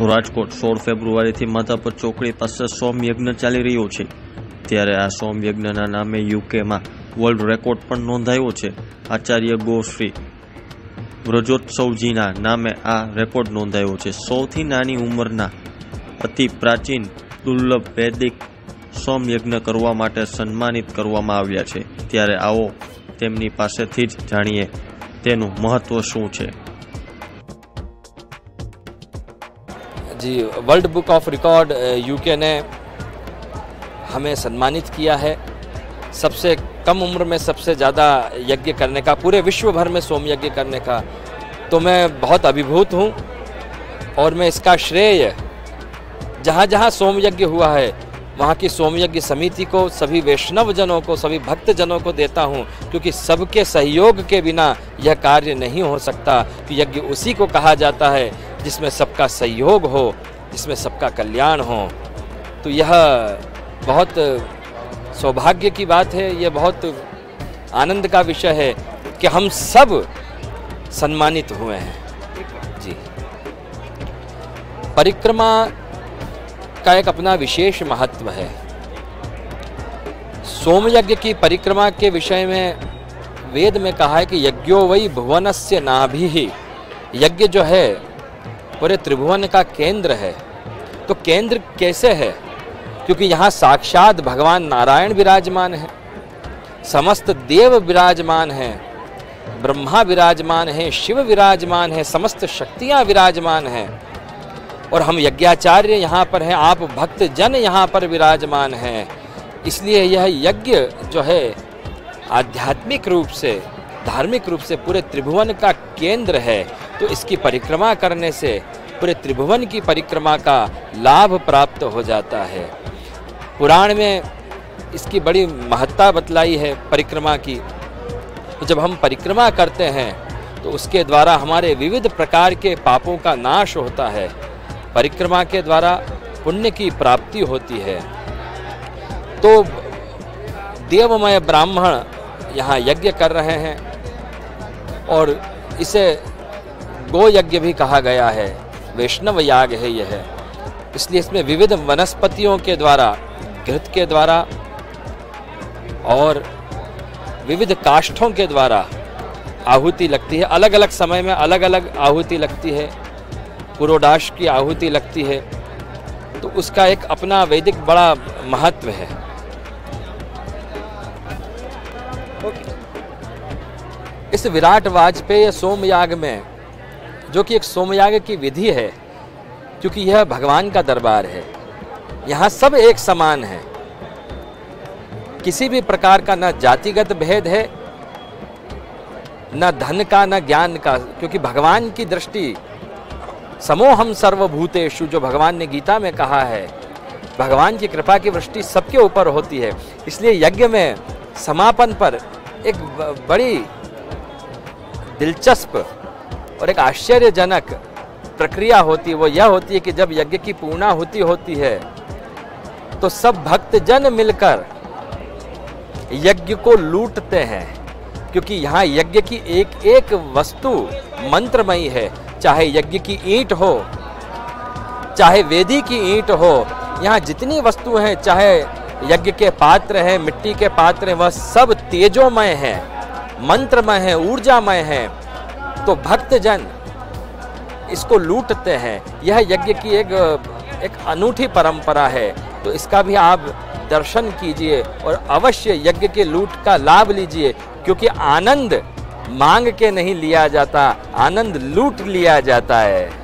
રાજકોટ 16 ફેબ્રુઆરીથી માધાપર ચોકડી પાસે સોમયજ્ઞ ચાલી રહ્યો છે। ત્યારે આ સોમયજ્ઞના નામે યુકેમાં વર્લ્ડ રેકોર્ડ પણ નોંધાયો છે। આચાર્ય ગોશ્રી વ્રજોત્સવજીના નામે આ રેકોર્ડ નોંધાયો છે। સૌથી નાની ઉંમરના અતિ પ્રાચીન દુર્લભ વૈદિક સોમયજ્ઞ કરવા માટે સન્માનિત કરવામાં આવ્યા છે। ત્યારે આવો તેમની પાસેથી જ જાણીએ તેનું મહત્વ શું છે। जी, world book of record UK ने हमें सम्मानित किया है। सबसे कम उम्र में सबसे ज़्यादा यज्ञ करने का, पूरे विश्व भर में सोम यज्ञ करने का, तो मैं बहुत अभिभूत हूँ। और मैं इसका श्रेय जहाँ जहाँ सोम यज्ञ हुआ है वहाँ की सोम यज्ञ समिति को, सभी वैष्णव जनों को, सभी भक्त जनों को देता हूँ, क्योंकि सबके सहयोग के बिना यह कार्य नहीं हो सकता। कि यज्ञ उसी को कहा जाता है जिसमें सबका सहयोग हो, जिसमें सबका कल्याण हो। तो यह बहुत सौभाग्य की बात है, यह बहुत आनंद का विषय है कि हम सब सम्मानित हुए हैं। जी, परिक्रमा का एक अपना विशेष महत्व है। सोमयज्ञ की परिक्रमा के विषय में वेद में कहा है कि यज्ञो वै भुवनस्य नाभिः। यज्ञ जो है पूरे त्रिभुवन का केंद्र है। तो केंद्र कैसे है? क्योंकि यहाँ साक्षात भगवान नारायण विराजमान है, समस्त देव विराजमान हैं, ब्रह्मा विराजमान है, शिव विराजमान है, समस्त शक्तियाँ विराजमान हैं। और हम यज्ञाचार्य यहाँ पर हैं, आप भक्त जन यहाँ पर विराजमान हैं। इसलिए यह यज्ञ जो है आध्यात्मिक रूप से, धार्मिक रूप से पूरे त्रिभुवन का केंद्र है। तो इसकी परिक्रमा करने से पूरे त्रिभुवन की परिक्रमा का लाभ प्राप्त हो जाता है। पुराण में इसकी बड़ी महत्ता बतलाई है परिक्रमा की। तो जब हम परिक्रमा करते हैं तो उसके द्वारा हमारे विविध प्रकार के पापों का नाश होता है। परिक्रमा के द्वारा पुण्य की प्राप्ति होती है। तो देवमय ब्राह्मण यहाँ यज्ञ कर रहे हैं और इसे गो यज्ञ भी कहा गया है, वैष्णव याग है यह। इसलिए इसमें विविध वनस्पतियों के द्वारा, घृत के द्वारा और विविध काष्ठों के द्वारा आहुति लगती है। अलग अलग समय में अलग अलग आहुति लगती है। पुरोडाश की आहुति लगती है। तो उसका एक अपना वैदिक बड़ा महत्व है। इस विराट वाजपेय सोमयाग में, जो कि एक सोमयाग की विधि है, क्योंकि यह भगवान का दरबार है, यहाँ सब एक समान है। किसी भी प्रकार का न जातिगत भेद है, न धन का, न ज्ञान का, क्योंकि भगवान की दृष्टि समोहम सर्वभूतेषु, जो भगवान ने गीता में कहा है, भगवान की कृपा की वृष्टि सबके ऊपर होती है। इसलिए यज्ञ में समापन पर एक बड़ी दिलचस्प और एक आश्चर्यजनक प्रक्रिया होती है। वो यह होती है कि जब यज्ञ की पूर्णाहुति होती है तो सब भक्तजन मिलकर यज्ञ को लूटते हैं। क्योंकि यहाँ यज्ञ की एक एक वस्तु मंत्रमयी है। चाहे यज्ञ की ईंट हो, चाहे वेदी की ईंट हो, यहाँ जितनी वस्तु हैं, चाहे यज्ञ के पात्र हैं, मिट्टी के पात्र हैं, वह सब तेजोमय है, मंत्रमय है, ऊर्जामय है। तो भक्तजन इसको लूटते हैं। यह यज्ञ की एक अनूठी परंपरा है। तो इसका भी आप दर्शन कीजिए और अवश्य यज्ञ के लूट का लाभ लीजिए। क्योंकि आनंद मांग के नहीं लिया जाता, आनंद लूट लिया जाता है।